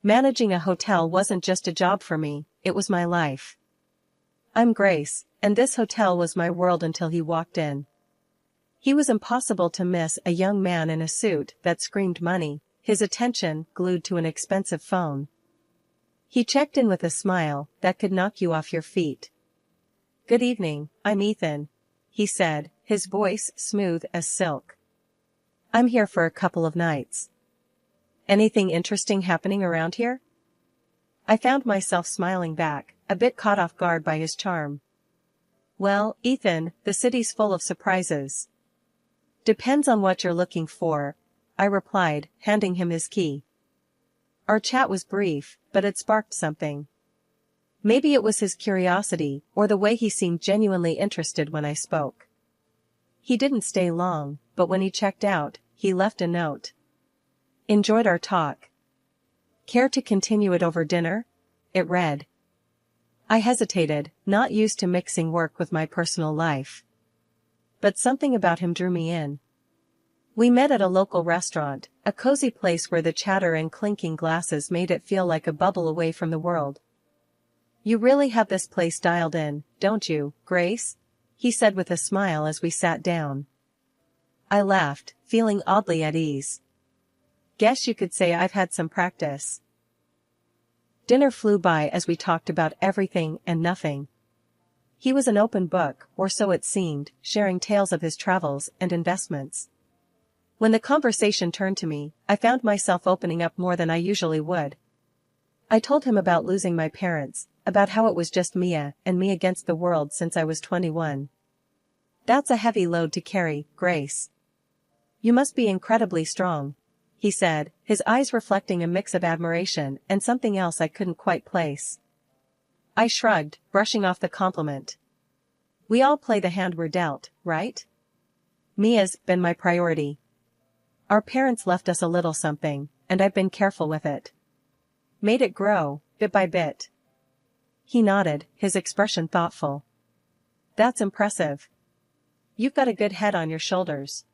Managing a hotel wasn't just a job for me, it was my life. I'm Grace, and this hotel was my world until he walked in. He was impossible to miss, a young man in a suit that screamed money, his attention glued to an expensive phone. He checked in with a smile that could knock you off your feet. "Good evening, I'm Ethan," he said, his voice smooth as silk. "I'm here for a couple of nights. Anything interesting happening around here?" I found myself smiling back, a bit caught off guard by his charm. "Well, Ethan, the city's full of surprises." "Depends on what you're looking for," I replied, handing him his key. Our chat was brief, but it sparked something. Maybe it was his curiosity, or the way he seemed genuinely interested when I spoke. He didn't stay long, but when he checked out, he left a note. "Enjoyed our talk. Care to continue it over dinner?" It read. I hesitated, not used to mixing work with my personal life. But something about him drew me in. We met at a local restaurant, a cozy place where the chatter and clinking glasses made it feel like a bubble away from the world. "You really have this place dialed in, don't you, Grace?" he said with a smile as we sat down. I laughed, feeling oddly at ease. "Guess you could say I've had some practice." Dinner flew by as we talked about everything and nothing. He was an open book, or so it seemed, sharing tales of his travels and investments. When the conversation turned to me, I found myself opening up more than I usually would. I told him about losing my parents, about how it was just Mia and me against the world since I was 21. "That's a heavy load to carry, Grace. You must be incredibly strong," he said, his eyes reflecting a mix of admiration and something else I couldn't quite place. I shrugged, brushing off the compliment. "We all play the hand we're dealt, right? Mia's been my priority. Our parents left us a little something, and I've been careful with it. Made it grow, bit by bit." He nodded, his expression thoughtful. "That's impressive. You've got a good head on your shoulders."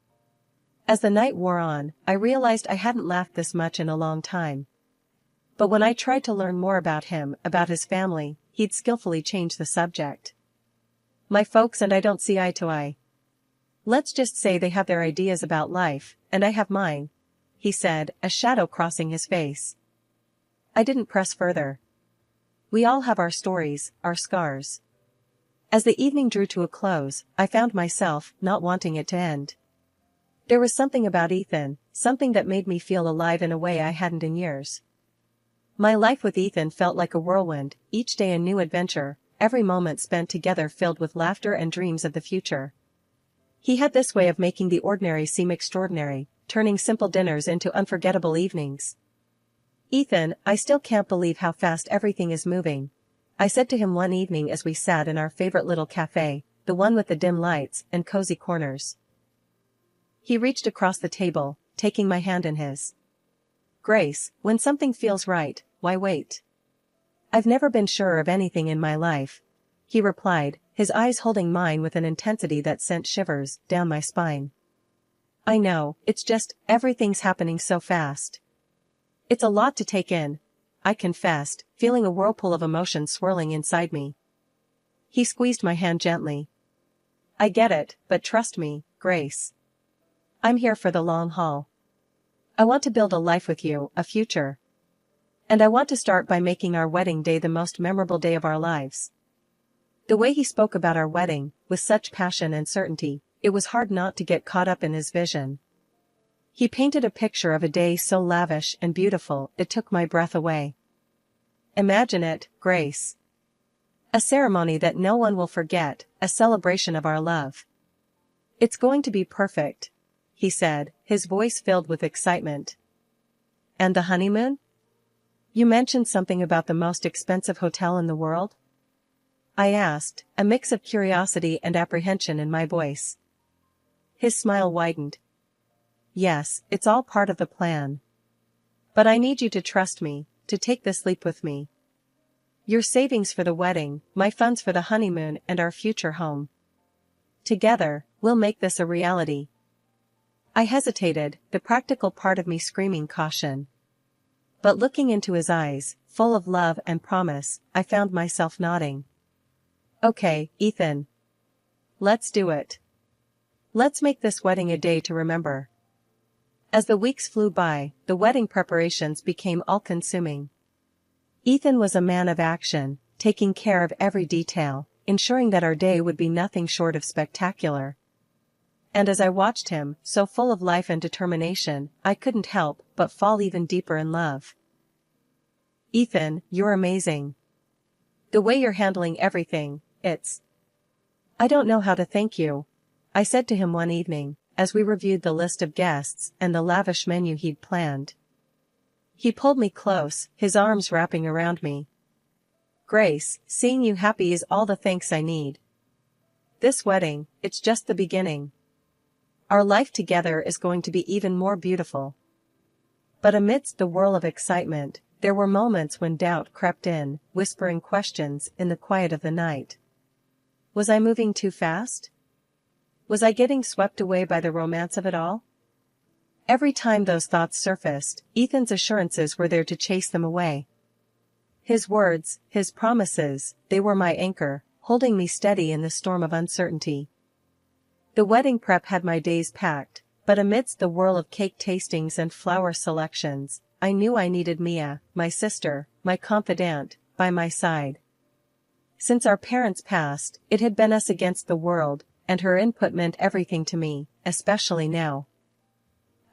As the night wore on, I realized I hadn't laughed this much in a long time. But when I tried to learn more about him, about his family, he'd skillfully change the subject. "My folks and I don't see eye to eye. Let's just say they have their ideas about life, and I have mine," he said, a shadow crossing his face. I didn't press further. We all have our stories, our scars. As the evening drew to a close, I found myself not wanting it to end. There was something about Ethan, something that made me feel alive in a way I hadn't in years. My life with Ethan felt like a whirlwind, each day a new adventure, every moment spent together filled with laughter and dreams of the future. He had this way of making the ordinary seem extraordinary, turning simple dinners into unforgettable evenings. "Ethan, I still can't believe how fast everything is moving," I said to him one evening as we sat in our favorite little cafe, the one with the dim lights and cozy corners. He reached across the table, taking my hand in his. "Grace, when something feels right, why wait?" "I've never been surer of anything in my life," he replied, his eyes holding mine with an intensity that sent shivers down my spine. "I know, it's just, everything's happening so fast. It's a lot to take in," I confessed, feeling a whirlpool of emotion swirling inside me. He squeezed my hand gently. "I get it, but trust me, Grace. I'm here for the long haul. I want to build a life with you, a future. And I want to start by making our wedding day the most memorable day of our lives." The way he spoke about our wedding, with such passion and certainty, it was hard not to get caught up in his vision. He painted a picture of a day so lavish and beautiful it took my breath away. "Imagine it, Grace. A ceremony that no one will forget, a celebration of our love. It's going to be perfect," he said, his voice filled with excitement. "And the honeymoon? You mentioned something about the most expensive hotel in the world?" I asked, a mix of curiosity and apprehension in my voice. His smile widened. "Yes, it's all part of the plan. But I need you to trust me, to take this leap with me. Your savings for the wedding, my funds for the honeymoon and our future home. Together, we'll make this a reality." I hesitated, the practical part of me screaming caution. But looking into his eyes, full of love and promise, I found myself nodding. Okay, Ethan. Let's do it. Let's make this wedding a day to remember. As the weeks flew by, the wedding preparations became all-consuming. Ethan was a man of action, taking care of every detail, ensuring that our day would be nothing short of spectacular. And as I watched him, so full of life and determination, I couldn't help but fall even deeper in love. Ethan, you're amazing. The way you're handling everything, I don't know how to thank you, I said to him one evening, as we reviewed the list of guests and the lavish menu he'd planned. He pulled me close, his arms wrapping around me. Grace, seeing you happy is all the thanks I need. This wedding, it's just the beginning. Our life together is going to be even more beautiful. But amidst the whirl of excitement, there were moments when doubt crept in, whispering questions in the quiet of the night. Was I moving too fast? Was I getting swept away by the romance of it all? Every time those thoughts surfaced, Ethan's assurances were there to chase them away. His words, his promises, they were my anchor, holding me steady in the storm of uncertainty. The wedding prep had my days packed, but amidst the whirl of cake tastings and flower selections, I knew I needed Mia, my sister, my confidant, by my side. Since our parents passed, it had been us against the world, and her input meant everything to me, especially now.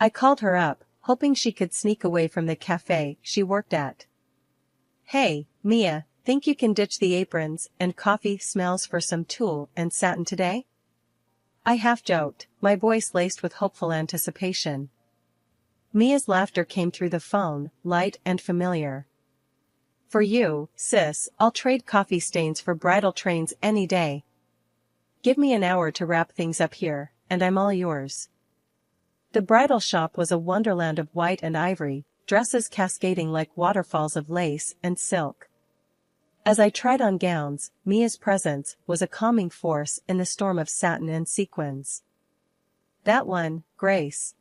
I called her up, hoping she could sneak away from the cafe she worked at. Hey, Mia, think you can ditch the aprons and coffee smells for some tulle and satin today? I half joked, my voice laced with hopeful anticipation. Mia's laughter came through the phone, light and familiar. For you, sis, I'll trade coffee stains for bridal trains any day. Give me an hour to wrap things up here, and I'm all yours. The bridal shop was a wonderland of white and ivory, dresses cascading like waterfalls of lace and silk. As I tried on gowns, Mia's presence was a calming force in the storm of satin and sequins. That one, Grace.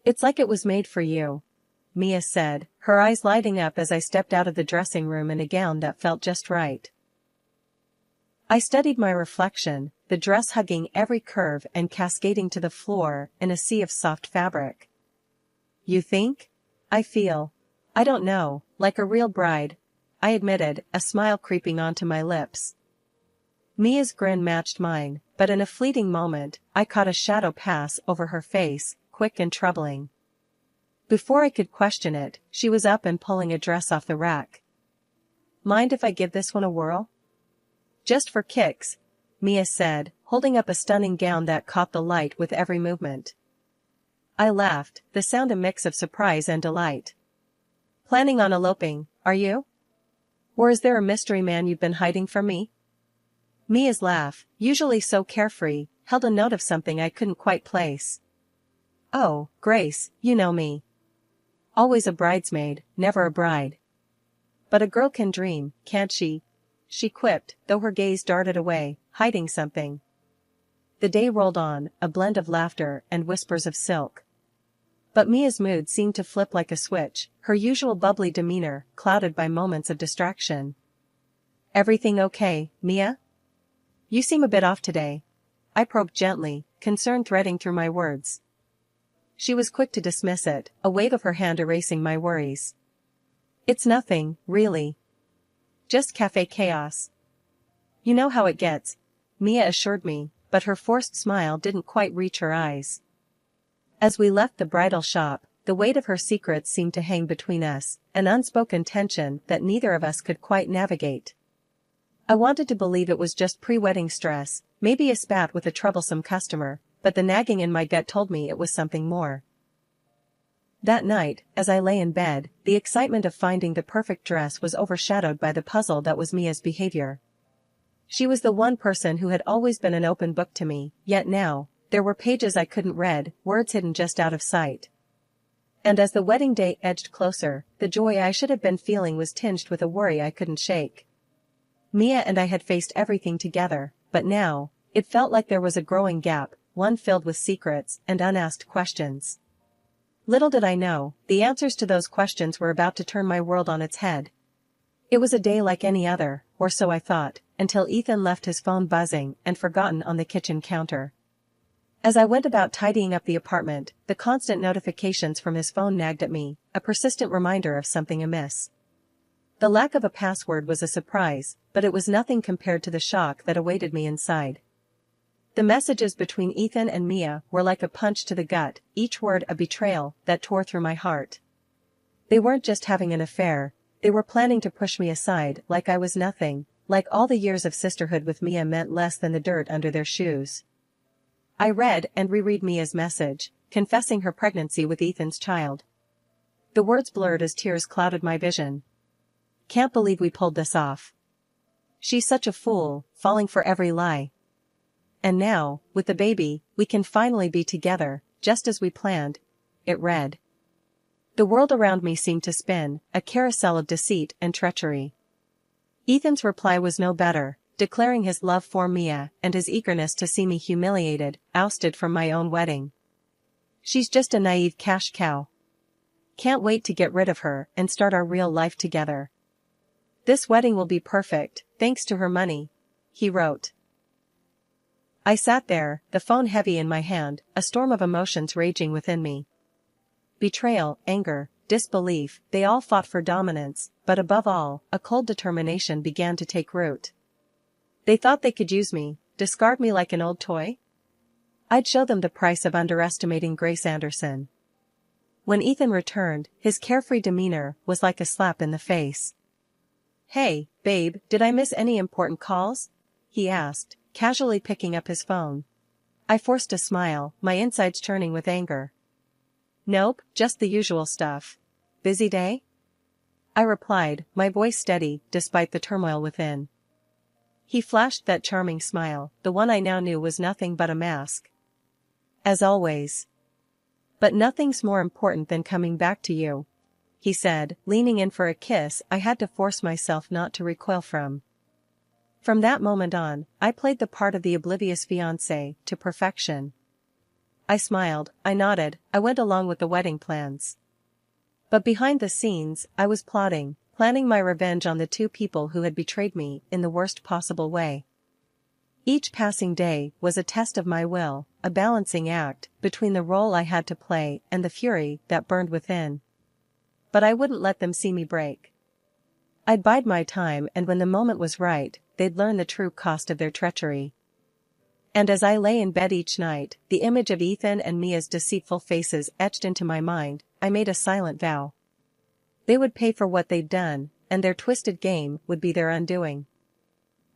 It's like it was made for you, Mia said, her eyes lighting up as I stepped out of the dressing room in a gown that felt just right. I studied my reflection, the dress hugging every curve and cascading to the floor in a sea of soft fabric. You think? I feel. I don't know, like a real bride, I admitted, a smile creeping onto my lips. Mia's grin matched mine, but in a fleeting moment, I caught a shadow pass over her face, quick and troubling. Before I could question it, she was up and pulling a dress off the rack. Mind if I give this one a whirl? Just for kicks, Mia said, holding up a stunning gown that caught the light with every movement. I laughed, the sound a mix of surprise and delight. Planning on eloping, are you? Or is there a mystery man you've been hiding from me? Mia's laugh, usually so carefree, held a note of something I couldn't quite place. Oh, Grace, you know me. Always a bridesmaid, never a bride. But a girl can dream, can't she? She quipped, though her gaze darted away, hiding something. The day rolled on, a blend of laughter and whispers of silk. But Mia's mood seemed to flip like a switch, her usual bubbly demeanor clouded by moments of distraction. Everything okay, Mia? You seem a bit off today. I probed gently, concern threading through my words. She was quick to dismiss it, a wave of her hand erasing my worries. It's nothing, really. Just cafe chaos. You know how it gets, Mia assured me, but her forced smile didn't quite reach her eyes. As we left the bridal shop, the weight of her secrets seemed to hang between us, an unspoken tension that neither of us could quite navigate. I wanted to believe it was just pre-wedding stress, maybe a spat with a troublesome customer, but the nagging in my gut told me it was something more. That night, as I lay in bed, the excitement of finding the perfect dress was overshadowed by the puzzle that was Mia's behavior. She was the one person who had always been an open book to me, yet now, there were pages I couldn't read, words hidden just out of sight. And as the wedding day edged closer, the joy I should have been feeling was tinged with a worry I couldn't shake. Mia and I had faced everything together, but now, it felt like there was a growing gap, one filled with secrets and unasked questions. Little did I know, the answers to those questions were about to turn my world on its head. It was a day like any other, or so I thought, until Ethan left his phone buzzing and forgotten on the kitchen counter. As I went about tidying up the apartment, the constant notifications from his phone nagged at me, a persistent reminder of something amiss. The lack of a password was a surprise, but it was nothing compared to the shock that awaited me inside. The messages between Ethan and Mia were like a punch to the gut, each word a betrayal that tore through my heart. They weren't just having an affair, they were planning to push me aside like I was nothing, like all the years of sisterhood with Mia meant less than the dirt under their shoes. I read and reread Mia's message, confessing her pregnancy with Ethan's child. The words blurred as tears clouded my vision. Can't believe we pulled this off. She's such a fool, falling for every lie. And now, with the baby, we can finally be together, just as we planned, it read. The world around me seemed to spin, a carousel of deceit and treachery. Ethan's reply was no better, declaring his love for Mia and his eagerness to see me humiliated, ousted from my own wedding. She's just a naive cash cow. Can't wait to get rid of her and start our real life together. This wedding will be perfect, thanks to her money, he wrote. I sat there, the phone heavy in my hand, a storm of emotions raging within me. Betrayal, anger, disbelief, they all fought for dominance, but above all, a cold determination began to take root. They thought they could use me, discard me like an old toy? I'd show them the price of underestimating Grace Anderson. When Ethan returned, his carefree demeanor was like a slap in the face. Hey, babe, did I miss any important calls? He asked, casually picking up his phone. I forced a smile, my insides churning with anger. Nope, just the usual stuff. Busy day? I replied, my voice steady, despite the turmoil within. He flashed that charming smile, the one I now knew was nothing but a mask. As always. But nothing's more important than coming back to you, he said, leaning in for a kiss I had to force myself not to recoil from. From that moment on, I played the part of the oblivious fiancé to perfection. I smiled, I nodded, I went along with the wedding plans. But behind the scenes, I was planning my revenge on the two people who had betrayed me in the worst possible way. Each passing day was a test of my will, a balancing act between the role I had to play and the fury that burned within. But I wouldn't let them see me break. I'd bide my time, and when the moment was right, they'd learn the true cost of their treachery. And as I lay in bed each night, the image of Ethan and Mia's deceitful faces etched into my mind, I made a silent vow. They would pay for what they'd done, and their twisted game would be their undoing.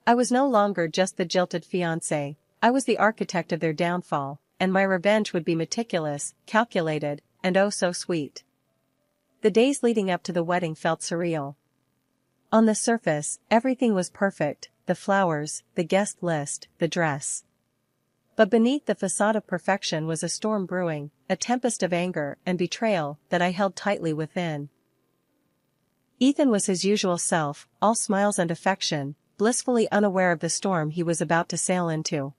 I was no longer just the jilted fiancé, I was the architect of their downfall, and my revenge would be meticulous, calculated, and oh so sweet. The days leading up to the wedding felt surreal. On the surface, everything was perfect, the flowers, the guest list, the dress. But beneath the facade of perfection was a storm brewing, a tempest of anger and betrayal that I held tightly within. Ethan was his usual self, all smiles and affection, blissfully unaware of the storm he was about to sail into.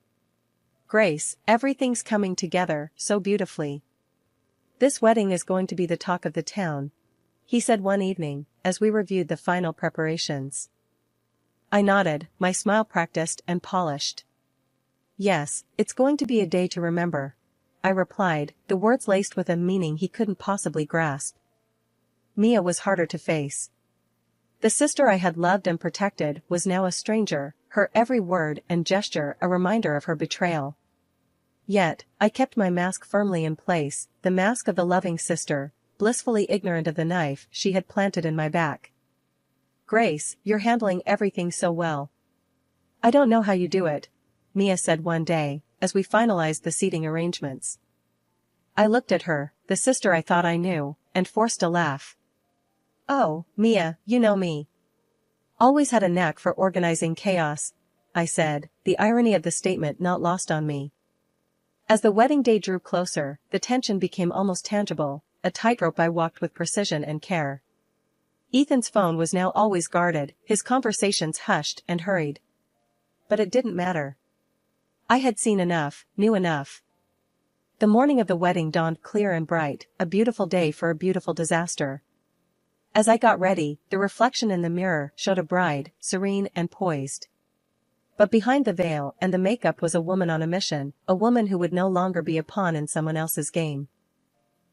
Grace, everything's coming together so beautifully. This wedding is going to be the talk of the town, he said one evening, as we reviewed the final preparations. I nodded, my smile practiced and polished. Yes, it's going to be a day to remember, I replied, the words laced with a meaning he couldn't possibly grasp. Mia was harder to face. The sister I had loved and protected was now a stranger, her every word and gesture a reminder of her betrayal. Yet, I kept my mask firmly in place, the mask of the loving sister, blissfully ignorant of the knife she had planted in my back. Grace, you're handling everything so well. I don't know how you do it, Mia said one day, as we finalized the seating arrangements. I looked at her, the sister I thought I knew, and forced a laugh. Oh, Mia, you know me. Always had a knack for organizing chaos, I said, the irony of the statement not lost on me. As the wedding day drew closer, the tension became almost tangible, a tightrope I walked with precision and care. Ethan's phone was now always guarded, his conversations hushed and hurried. But it didn't matter. I had seen enough, knew enough. The morning of the wedding dawned clear and bright, a beautiful day for a beautiful disaster. As I got ready, the reflection in the mirror showed a bride, serene and poised. But behind the veil and the makeup was a woman on a mission, a woman who would no longer be a pawn in someone else's game.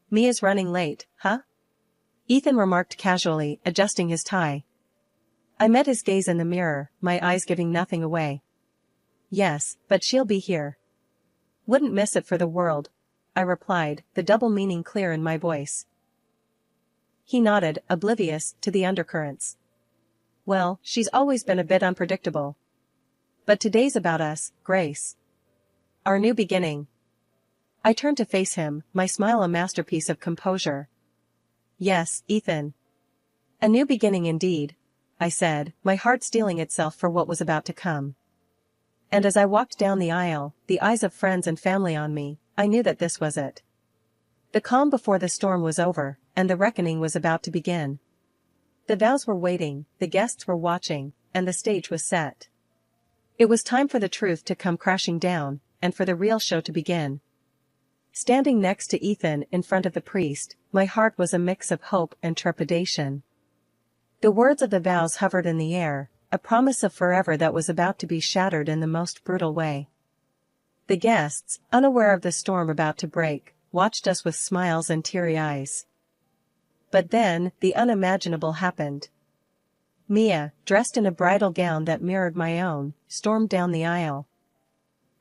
"Mia's running late, huh?" Ethan remarked casually, adjusting his tie. I met his gaze in the mirror, my eyes giving nothing away. "Yes, but she'll be here." "Wouldn't miss it for the world," I replied, the double meaning clear in my voice. He nodded, oblivious to the undercurrents. "Well, she's always been a bit unpredictable. But today's about us, Grace. Our new beginning." I turned to face him, my smile a masterpiece of composure. "Yes, Ethan. A new beginning indeed," I said, my heart steeling itself for what was about to come. And as I walked down the aisle, the eyes of friends and family on me, I knew that this was it. The calm before the storm was over, and the reckoning was about to begin. The vows were waiting, the guests were watching, and the stage was set. It was time for the truth to come crashing down, and for the real show to begin. Standing next to Ethan in front of the priest, my heart was a mix of hope and trepidation. The words of the vows hovered in the air, a promise of forever that was about to be shattered in the most brutal way. The guests, unaware of the storm about to break, watched us with smiles and teary eyes. But then, the unimaginable happened. Mia, dressed in a bridal gown that mirrored my own, stormed down the aisle.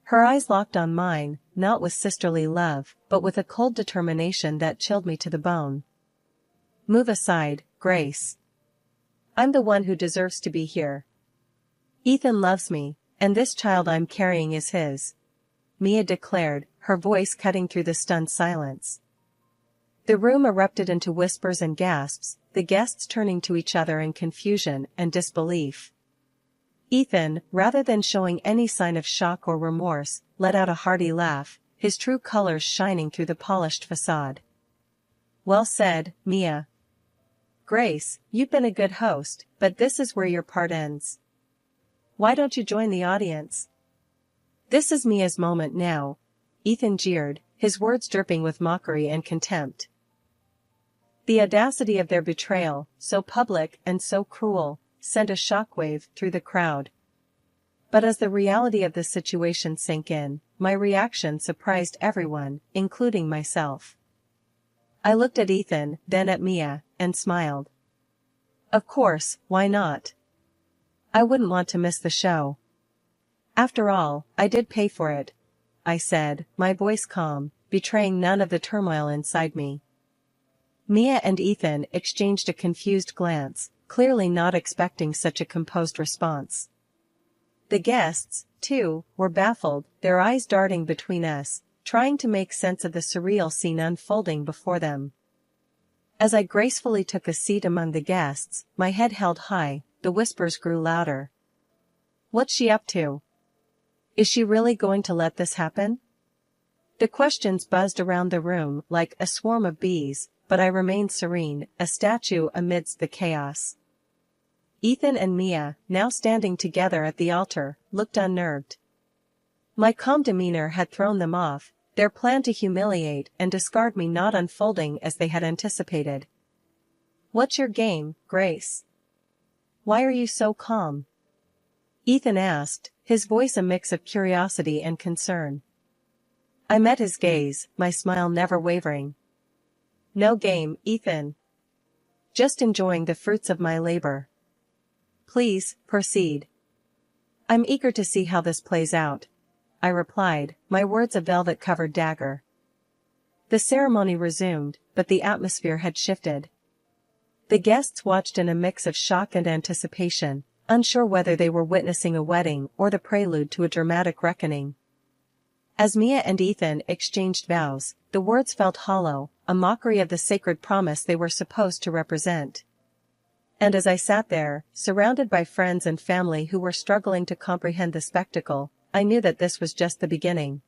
Her eyes locked on mine, not with sisterly love, but with a cold determination that chilled me to the bone. "Move aside, Grace. I'm the one who deserves to be here. Ethan loves me, and this child I'm carrying is his," Mia declared, her voice cutting through the stunned silence. The room erupted into whispers and gasps, the guests turning to each other in confusion and disbelief. Ethan, rather than showing any sign of shock or remorse, let out a hearty laugh, his true colors shining through the polished facade. "Well said, Mia. Grace, you've been a good host, but this is where your part ends. Why don't you join the audience?" "This is Mia's moment now," Ethan jeered, his words dripping with mockery and contempt. The audacity of their betrayal, so public and so cruel, sent a shockwave through the crowd. But as the reality of the situation sank in, my reaction surprised everyone, including myself. I looked at Ethan, then at Mia, and smiled. Of course, why not? I wouldn't want to miss the show. After all, I did pay for it, I said, my voice calm, betraying none of the turmoil inside me. Mia and Ethan exchanged a confused glance, clearly not expecting such a composed response. The guests, too, were baffled, their eyes darting between us, trying to make sense of the surreal scene unfolding before them. As I gracefully took a seat among the guests, my head held high, the whispers grew louder. What's she up to? Is she really going to let this happen? The questions buzzed around the room like a swarm of bees, but I remained serene, a statue amidst the chaos. Ethan and Mia, now standing together at the altar, looked unnerved. My calm demeanor had thrown them off, their plan to humiliate and discard me not unfolding as they had anticipated. What's your game, Grace? Why are you so calm? Ethan asked, his voice a mix of curiosity and concern. I met his gaze, my smile never wavering. No game, Ethan. Just enjoying the fruits of my labor. Please, proceed. I'm eager to see how this plays out, I replied, my words a velvet-covered dagger. The ceremony resumed, but the atmosphere had shifted. The guests watched in a mix of shock and anticipation, unsure whether they were witnessing a wedding or the prelude to a dramatic reckoning. As Mia and Ethan exchanged vows, the words felt hollow, a mockery of the sacred promise they were supposed to represent. And as I sat there, surrounded by friends and family who were struggling to comprehend the spectacle, I knew that this was just the beginning.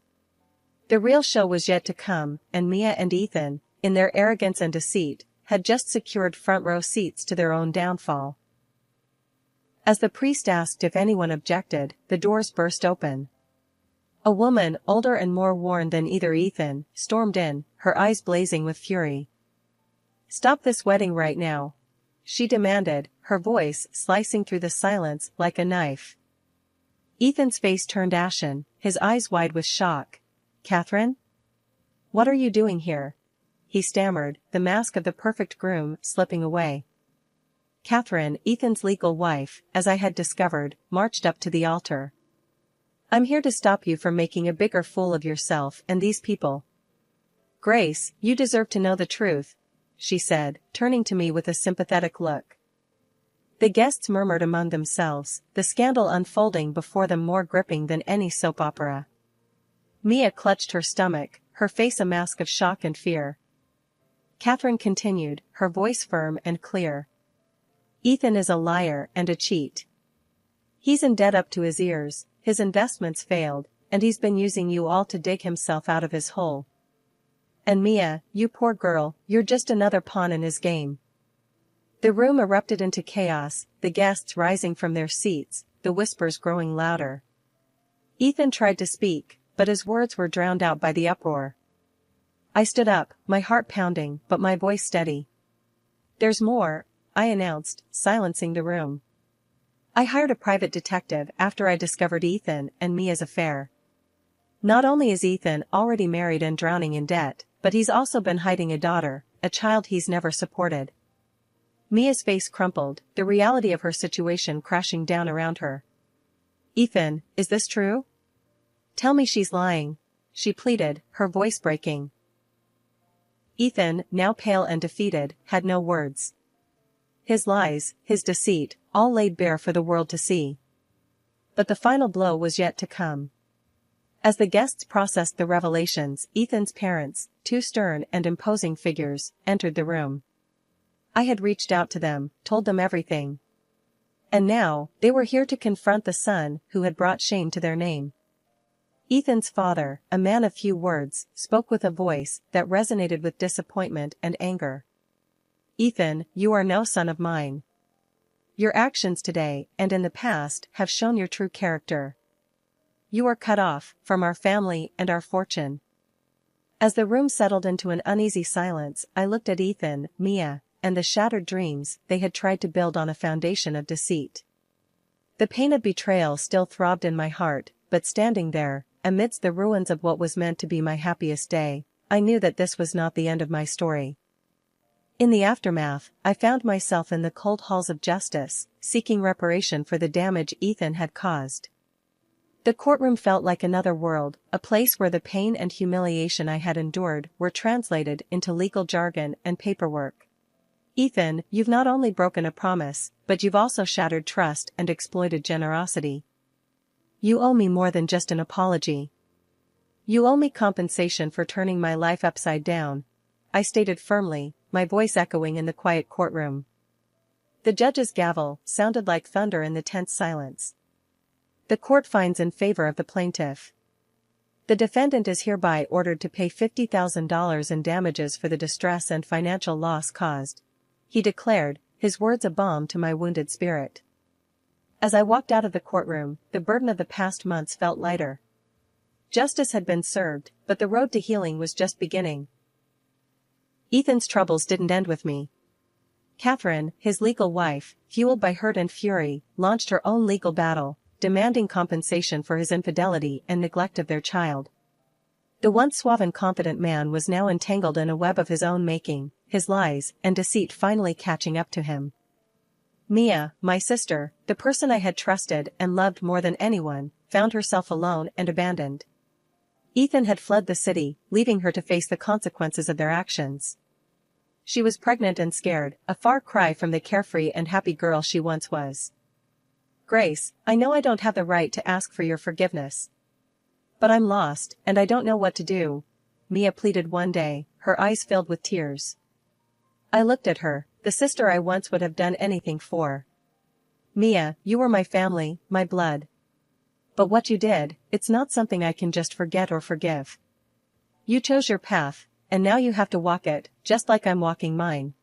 The real show was yet to come, and Mia and Ethan, in their arrogance and deceit, had just secured front-row seats to their own downfall. As the priest asked if anyone objected, the doors burst open. A woman, older and more worn than either Ethan, stormed in, her eyes blazing with fury. "Stop this wedding right now," she demanded, her voice slicing through the silence like a knife. Ethan's face turned ashen, his eyes wide with shock. "Catherine? What are you doing here?" he stammered, the mask of the perfect groom slipping away. Catherine, Ethan's legal wife, as I had discovered, marched up to the altar. "I'm here to stop you from making a bigger fool of yourself and these people." "Grace, you deserve to know the truth," she said, turning to me with a sympathetic look. The guests murmured among themselves, the scandal unfolding before them more gripping than any soap opera. Mia clutched her stomach, her face a mask of shock and fear. Catherine continued, her voice firm and clear. "Ethan is a liar and a cheat. He's in debt up to his ears, his investments failed, and he's been using you all to dig himself out of his hole. And Mia, you poor girl, you're just another pawn in his game." The room erupted into chaos, the guests rising from their seats, the whispers growing louder. Ethan tried to speak, but his words were drowned out by the uproar. I stood up, my heart pounding, but my voice steady. "There's more," I announced, silencing the room. "I hired a private detective after I discovered Ethan and Mia's affair. Not only is Ethan already married and drowning in debt, but he's also been hiding a daughter, a child he's never supported." Mia's face crumpled, the reality of her situation crashing down around her. "Ethan, is this true? Tell me she's lying," she pleaded, her voice breaking. Ethan, now pale and defeated, had no words. His lies, his deceit, all laid bare for the world to see. But the final blow was yet to come. As the guests processed the revelations, Ethan's parents, two stern and imposing figures, entered the room. I had reached out to them, told them everything. And now, they were here to confront the son who had brought shame to their name. Ethan's father, a man of few words, spoke with a voice that resonated with disappointment and anger. "Ethan, you are no son of mine. Your actions today, and in the past, have shown your true character. You are cut off from our family and our fortune." As the room settled into an uneasy silence, I looked at Ethan, Mia, and the shattered dreams they had tried to build on a foundation of deceit. The pain of betrayal still throbbed in my heart, but standing there, amidst the ruins of what was meant to be my happiest day, I knew that this was not the end of my story. In the aftermath, I found myself in the cold halls of justice, seeking reparation for the damage Ethan had caused. The courtroom felt like another world, a place where the pain and humiliation I had endured were translated into legal jargon and paperwork. "Ethan, you've not only broken a promise, but you've also shattered trust and exploited generosity. You owe me more than just an apology. You owe me compensation for turning my life upside down," I stated firmly, my voice echoing in the quiet courtroom. The judge's gavel sounded like thunder in the tense silence. "The court finds in favor of the plaintiff. The defendant is hereby ordered to pay $50,000 in damages for the distress and financial loss caused," he declared, his words a balm to my wounded spirit. As I walked out of the courtroom, the burden of the past months felt lighter. Justice had been served, but the road to healing was just beginning. Ethan's troubles didn't end with me. Catherine, his legal wife, fueled by hurt and fury, launched her own legal battle, demanding compensation for his infidelity and neglect of their child. The once suave and confident man was now entangled in a web of his own making, his lies and deceit finally catching up to him. Mia, my sister, the person I had trusted and loved more than anyone, found herself alone and abandoned. Ethan had fled the city, leaving her to face the consequences of their actions. She was pregnant and scared, a far cry from the carefree and happy girl she once was. "Grace, I know I don't have the right to ask for your forgiveness. But I'm lost, and I don't know what to do," Mia pleaded one day, her eyes filled with tears. I looked at her, the sister I once would have done anything for. "Mia, you were my family, my blood. But what you did, it's not something I can just forget or forgive. You chose your path, and now you have to walk it, just like I'm walking mine."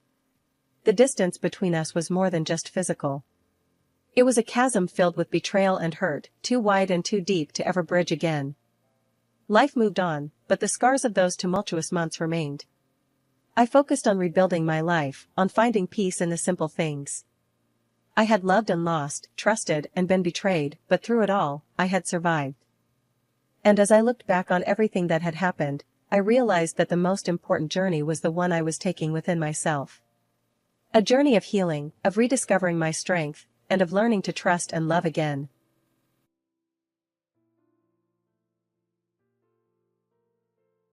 The distance between us was more than just physical. It was a chasm filled with betrayal and hurt, too wide and too deep to ever bridge again. Life moved on, but the scars of those tumultuous months remained. I focused on rebuilding my life, on finding peace in the simple things. I had loved and lost, trusted and been betrayed, but through it all, I had survived. And as I looked back on everything that had happened, I realized that the most important journey was the one I was taking within myself. A journey of healing, of rediscovering my strength, and of learning to trust and love again.